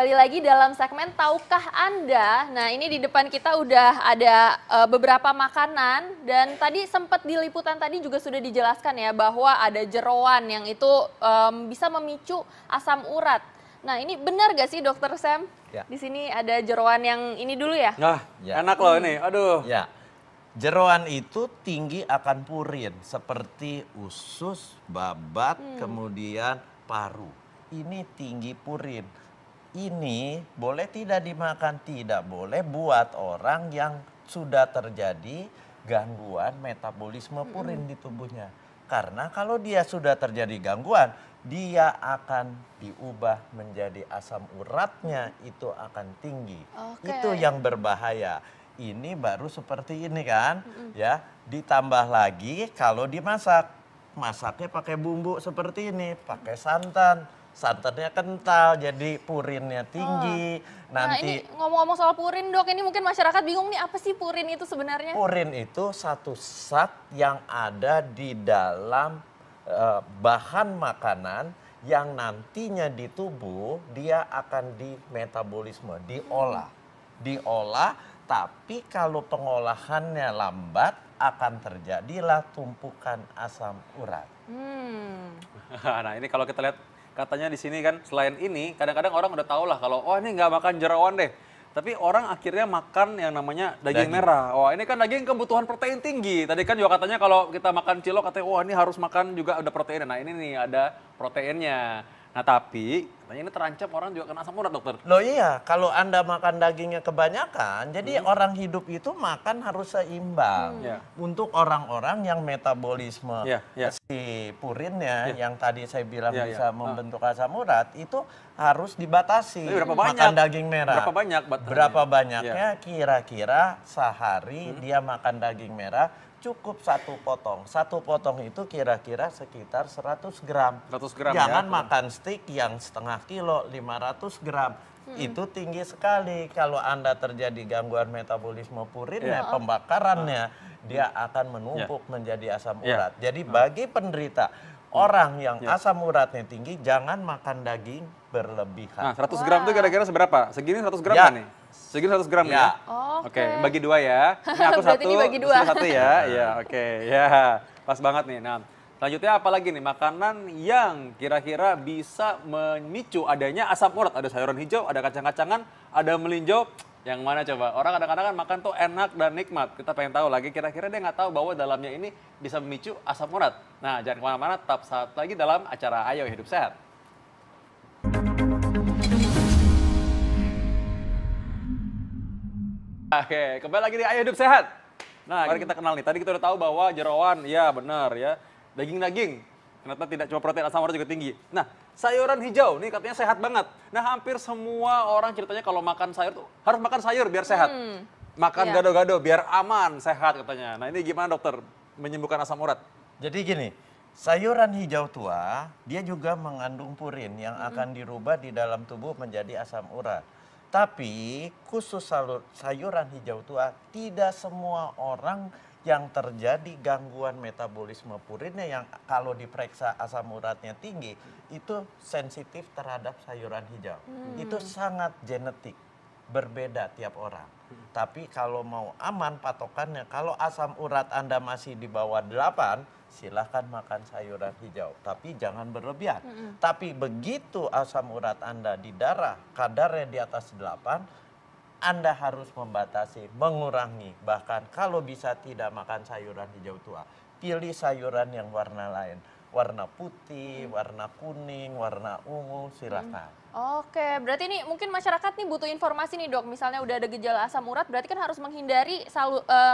kembali lagi dalam segmen Tahukah Anda? Nah, ini di depan kita udah ada beberapa makanan dan tadi sempat di liputan tadi juga sudah dijelaskan ya bahwa ada jeroan yang itu bisa memicu asam urat. Nah, ini benar gak sih Dokter Sam? Ya. Di sini ada jeroan yang ini dulu ya? Nah, Ya. enak loh ini. Aduh. Ya, jeroan itu tinggi akan purin seperti usus, babat, kemudian paru. Ini tinggi purin. Ini boleh tidak dimakan, tidak boleh buat orang yang sudah terjadi gangguan metabolisme purin di tubuhnya. Karena kalau dia sudah terjadi gangguan, dia akan diubah menjadi asam uratnya itu akan tinggi. Oke. Itu yang berbahaya. Ini baru seperti ini kan, ya. Ditambah lagi kalau dimasak, masaknya pakai bumbu seperti ini, pakai santan. Santannya kental, jadi purinnya tinggi. Nah, ini ngomong-ngomong soal purin dok, ini mungkin masyarakat bingung nih apa sih purin itu sebenarnya? Purin itu satu zat yang ada di dalam bahan makanan yang nantinya di tubuh dia akan dimetabolisme, diolah, tapi kalau pengolahannya lambat akan terjadilah tumpukan asam urat. Nah, ini kalau kita lihat katanya di sini kan selain ini kadang-kadang orang udah tahu lah kalau oh ini nggak makan jeroan deh. Tapi orang akhirnya makan yang namanya daging merah. Wah, ini kan daging kebutuhan protein tinggi. Tadi kan juga katanya kalau kita makan cilok katanya wah ini harus makan juga ada proteinnya. Nah, ini nih ada proteinnya. Nah, tapi katanya ini terancam orang juga kena asam urat, dokter. Loh iya, kalau Anda makan dagingnya kebanyakan, jadi orang hidup itu makan harus seimbang. Untuk orang-orang yang metabolisme si purinnya yang tadi saya bilang bisa membentuk asam urat, itu harus dibatasi. Berapa banyak? Makan daging merah. Berapa banyak? Berapa banyaknya kira-kira sehari dia makan daging merah cukup satu potong. Satu potong itu kira-kira sekitar 100 gram. 100 gram Jangan ya. makan steak yang setengah kilo, 500 gram. Itu tinggi sekali. Kalau Anda terjadi gangguan metabolisme purinnya, pembakarannya, dia akan menumpuk menjadi asam urat. Jadi bagi penderita orang yang asam uratnya tinggi, jangan makan daging berlebihan. Nah, 100 gram itu kira-kira seberapa? Segini 100 gram kan nih? Segini 100 gram Ya. ya? Oke. Oke, bagi dua ya. Ini aku Berarti satu, dibagi dua. terus satu ya. Ya, oke. Ya, pas banget nih. Nah, selanjutnya apa lagi nih? Makanan yang kira-kira bisa memicu adanya asam urat. Ada sayuran hijau, ada kacang-kacangan, ada melinjo. Yang mana coba? Orang kadang-kadang kan makan tuh enak dan nikmat. Kita pengen tahu lagi, kira-kira dia nggak tahu bahwa dalamnya ini bisa memicu asam urat. Nah, jangan kemana-mana, tetap saat lagi dalam acara Ayo Hidup Sehat. Oke, kembali lagi di Ayo Hidup Sehat. Nah, mari kita kenal nih. Tadi kita udah tahu bahwa jeroan, ya benar ya. Daging-daging, ternyata tidak cuma protein, asam urat juga tinggi. Nah, sayuran hijau, nih katanya sehat banget. Nah, hampir semua orang ceritanya kalau makan sayur tuh harus makan sayur biar sehat. Makan gado-gado biar aman, sehat katanya. Nah, ini gimana dokter menyembuhkan asam urat? Jadi gini, sayuran hijau tua, dia juga mengandung purin yang akan dirubah di dalam tubuh menjadi asam urat. Tapi khusus sayuran hijau tua, tidak semua orang yang terjadi gangguan metabolisme purinnya yang kalau diperiksa asam uratnya tinggi, itu sensitif terhadap sayuran hijau. Itu sangat genetik, berbeda tiap orang. Tapi kalau mau aman patokannya, kalau asam urat Anda masih di bawah 8, silahkan makan sayuran hijau, tapi jangan berlebihan. Tapi begitu asam urat Anda di darah, kadarnya di atas 8, Anda harus membatasi, mengurangi. Bahkan kalau bisa tidak makan sayuran hijau tua, pilih sayuran yang warna lain. Warna putih, warna kuning, warna ungu, silahkan. Oke, berarti ini mungkin masyarakat nih butuh informasi nih dok. Misalnya udah ada gejala asam urat, berarti kan harus menghindari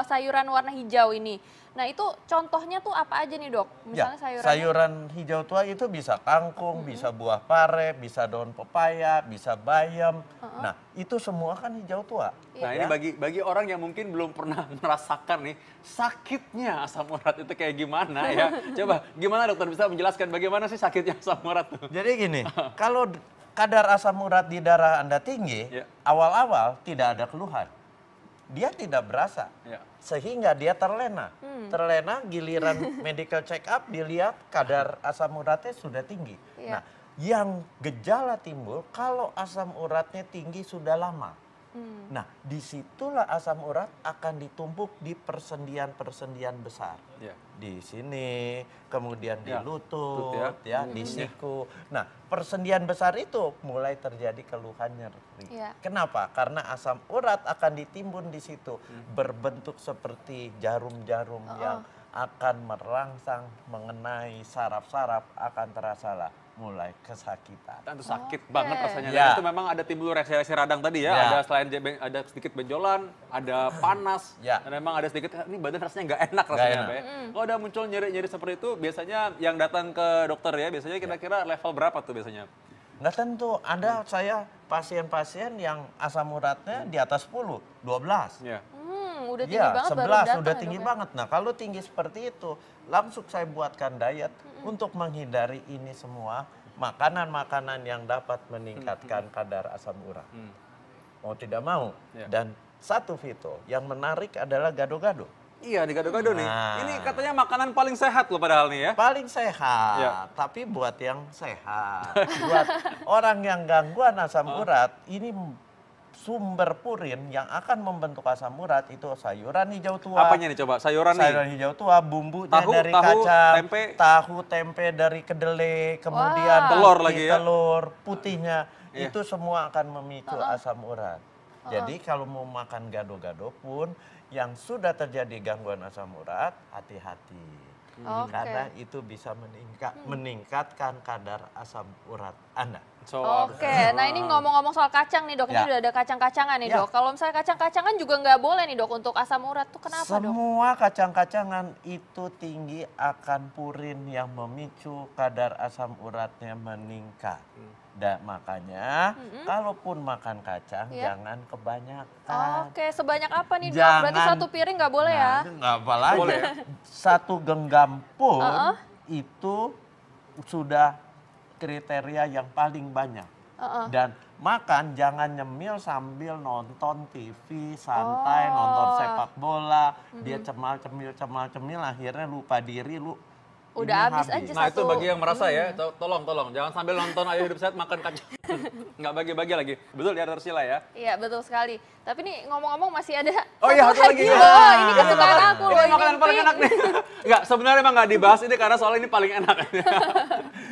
sayuran warna hijau ini. Nah itu contohnya tuh apa aja nih dok? Misalnya sayuran hijau tua itu bisa kangkung, bisa buah pare, bisa daun pepaya, bisa bayam. Nah itu semua kan hijau tua. Nah ini bagi orang yang mungkin belum pernah merasakan nih sakitnya asam urat itu kayak gimana ya. Coba gimana dokter bisa menjelaskan bagaimana sih sakitnya asam urat tuh? Jadi gini, kalau kadar asam urat di darah Anda tinggi, awal-awal tidak ada keluhan. Dia tidak berasa, sehingga dia terlena. Terlena giliran medical check up dilihat kadar asam uratnya sudah tinggi. Nah yang gejala timbul kalau asam uratnya tinggi sudah lama. Nah, disitulah asam urat akan ditumpuk di persendian-persendian besar. Ya. Di sini, kemudian di Ya, lutut, lutut di siku. Nah, persendian besar itu mulai terjadi keluhan nyeri. Ya. Kenapa? Karena asam urat akan ditimbun di situ, berbentuk seperti jarum-jarum yang akan merangsang mengenai saraf-saraf, akan terasa lah mulai kesakitan. Itu sakit banget rasanya. Ya. Dan itu memang ada timbul reaksi-reaksi radang tadi ya. Ya. Ada selain ada sedikit benjolan, ada panas, Ya. dan memang ada sedikit, ini badan rasanya nggak enak rasanya. enak. Pak, ya. Kalau udah muncul nyeri-nyeri seperti itu, biasanya yang datang ke dokter ya, biasanya kira-kira level berapa tuh biasanya? Nggak tentu, ada saya pasien-pasien yang asam uratnya di atas 10, 12. Ya. Udah tinggi Iya, banget baru 11 datang udah ya, tinggi Dok, ya? banget. Nah, kalau tinggi seperti itu, langsung saya buatkan diet untuk menghindari ini semua. Makanan-makanan yang dapat meningkatkan kadar asam urat. Mau tidak mau. Ya. Dan satu Vito, yang menarik adalah gado-gado. Iya, di gado-gado nih. Nah. Ini katanya makanan paling sehat loh padahal nih ya. Paling sehat, Ya. tapi buat yang sehat. Buat orang yang gangguan asam urat, ini sumber purin yang akan membentuk asam urat itu sayuran hijau tua. Apanya nih coba? Sayuran nih. Sayuran hijau tua, bumbunya Tahu, dari tahu, kacang, tempe. tahu, tempe dari kedelai, kemudian Wah. Telur putih, lagi ya. telur putihnya, Iya. itu semua akan memicu asam urat. Jadi kalau mau makan gado-gado pun yang sudah terjadi gangguan asam urat, hati-hati. Oke. Karena itu bisa meningkatkan kadar asam urat Anda. So, Oke, nah ini ngomong-ngomong soal kacang nih dok, ini Ya. udah ada kacang-kacangan nih Ya. dok. Kalau misalnya kacang-kacangan juga nggak boleh nih dok untuk asam urat tuh kenapa dok? Semua kacang-kacangan itu tinggi akan purin yang memicu kadar asam uratnya meningkat. Dan makanya kalaupun makan kacang Iya. jangan kebanyakan. Oke, sebanyak apa nih dok? Jangan- Berarti satu piring nggak boleh ya? Nah, nggak apa lagi. Boleh ya? Satu genggam pun itu sudah kriteria yang paling banyak. Dan makan jangan nyemil sambil nonton TV, santai, nonton sepak bola. Dia cemal-cemil akhirnya lupa diri, Udah ini habis aja nah itu satu. bagi yang merasa ya, tolong jangan sambil nonton Ayo Hidup Sehat makan kacang. Nggak bagi-bagi lagi. Betul ya Tarsila ya? Iya betul sekali. Tapi nih ngomong-ngomong masih ada Oh iya, satu lagi. loh. Ah, Ini kesukaan aku loh. Ini makanan paling enak nih. Enggak, sebenarnya emang nggak dibahas ini karena soal ini paling enak.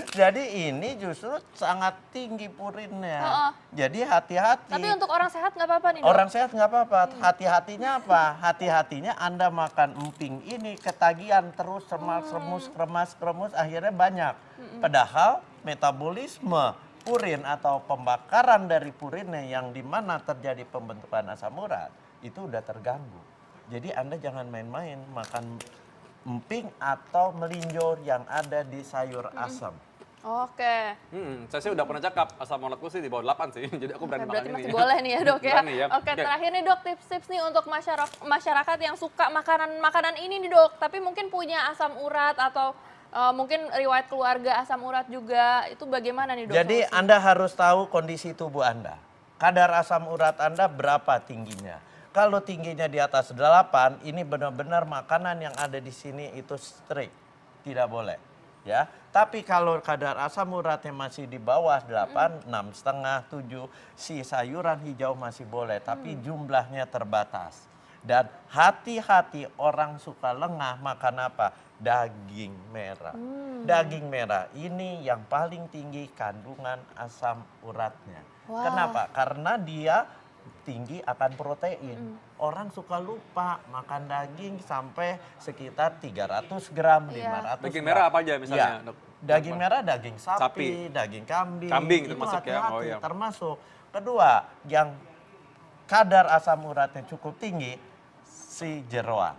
Jadi ini justru sangat tinggi purinnya. Jadi hati-hati. Tapi untuk orang sehat nggak apa-apa nih dok? Orang sehat nggak apa-apa. Hati-hatinya apa? Hati-hatinya Anda makan emping ini ketagihan terus kremas, akhirnya banyak. Padahal metabolisme purin atau pembakaran dari purinnya yang dimana terjadi pembentukan asam urat itu udah terganggu. Jadi Anda jangan main-main makan emping atau melinjo yang ada di sayur asam. Oke. Saya sih udah pernah cakap asam uratku sih di bawah 8 sih. Jadi aku berani Oke, berarti makan ini. masih boleh nih ya dok ya. Berani ya. Oke, terakhir nih dok tips-tips nih untuk masyarakat yang suka makanan ini nih dok. Tapi mungkin punya asam urat atau mungkin riwayat keluarga asam urat juga. Itu bagaimana nih dok? Jadi solusinya? Anda harus tahu kondisi tubuh Anda. Kadar asam urat Anda berapa tingginya. Kalau tingginya di atas 8, ini benar-benar makanan yang ada di sini itu strict. Tidak boleh. Ya, tapi kalau kadar asam uratnya masih di bawah 8, 6,5, 7, si sayuran hijau masih boleh, tapi jumlahnya terbatas. Dan hati-hati orang suka lengah makan apa? Daging merah. Daging merah ini yang paling tinggi kandungan asam uratnya. Wah. Kenapa? Karena dia tinggi akan protein. Orang suka lupa makan daging sampai sekitar 300 gram, Iya. 500 Daging gram. merah apa aja misalnya, Ya, Dok? daging merah, daging sapi, Sapi. daging kambing. Kambing itu termasuk ya? hati-hati, Oh, iya. termasuk. Kedua, yang kadar asam uratnya cukup tinggi, si jeroan.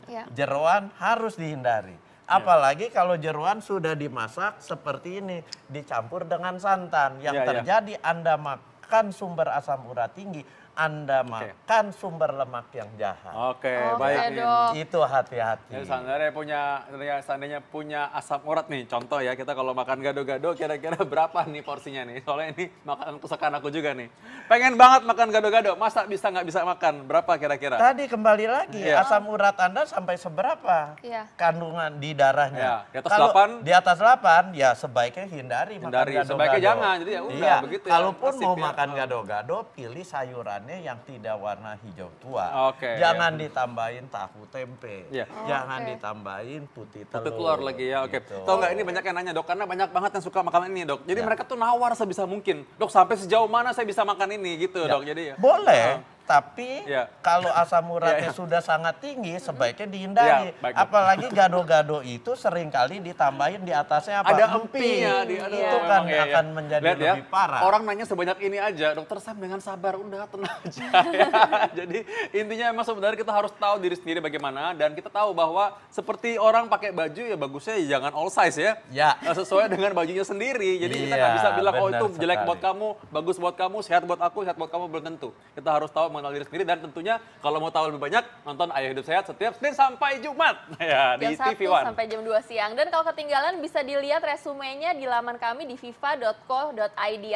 Ya. Jeroan harus dihindari. Apalagi kalau jeroan sudah dimasak seperti ini, dicampur dengan santan. Yang Iya, iya. terjadi Anda makan sumber asam urat tinggi, Anda makan sumber lemak yang jahat. Oke, Oke, baik. Dok. Itu hati-hati. Jadi seandainya punya asam urat nih, contoh ya, kita kalau makan gado-gado kira-kira berapa nih porsinya nih? Soalnya ini makanan kesukaan aku juga nih. Pengen banget makan gado-gado, masa nggak bisa makan? Berapa kira-kira? Tadi kembali lagi, Iya. asam urat Anda sampai seberapa Iya. kandungan di darahnya? Iya, di atas Kalau 8? di atas 8, ya sebaiknya hindari makan Hindari, gado-gado. sebaiknya jangan. Jadi ya udah, Iya, begitu ya, kalaupun nasib mau ya. makan gado-gado, pilih sayurannya yang tidak warna hijau tua. Oke, Jangan ditambahin tahu tempe. Iya. Jangan Oke. ditambahin putih Putih telur. telur lagi ya, oke. Gitu. Tahu nggak ini banyak yang nanya dok, karena banyak banget yang suka makanan ini dok. Jadi mereka tuh nawar sebisa mungkin. Dok sampai sejauh mana saya bisa makan ini gitu Ya, dok. Jadi ya. boleh, tapi Iya. kalau asam Iya, uratnya iya. sudah sangat tinggi, sebaiknya dihindari. Iya, baik, Dok. Apalagi gado-gado itu seringkali ditambahin di atasnya apa? Ada empinya Itu kan akan menjadi Lihat ya, lebih parah. orang nanya sebanyak ini aja, dokter Sam dengan sabar, udah tenang aja ya. Jadi intinya emang sebenarnya kita harus tahu diri sendiri bagaimana, dan kita tahu bahwa seperti orang pakai baju ya bagusnya ya jangan all size ya. Ya. Sesuai dengan bajunya sendiri. Jadi kita Iya, nggak bisa bilang oh benar itu jelek sekali. buat kamu, bagus buat kamu, sehat buat aku, sehat buat kamu, belum tentu. Kita harus tahu mengenal diri sendiri, dan tentunya kalau mau tahu lebih banyak nonton Ayo Hidup Sehat setiap Senin sampai Jumat ya di Jam 1 TV One. sampai jam 2 siang. Dan kalau ketinggalan bisa dilihat resumenya di laman kami di viva.co.id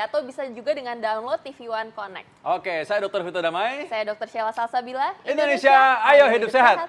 atau bisa juga dengan download TV One Connect. Oke, saya Dr. Vito Damai. Saya Dr. Sheila Salsabila. Indonesia, ayo hidup sehat.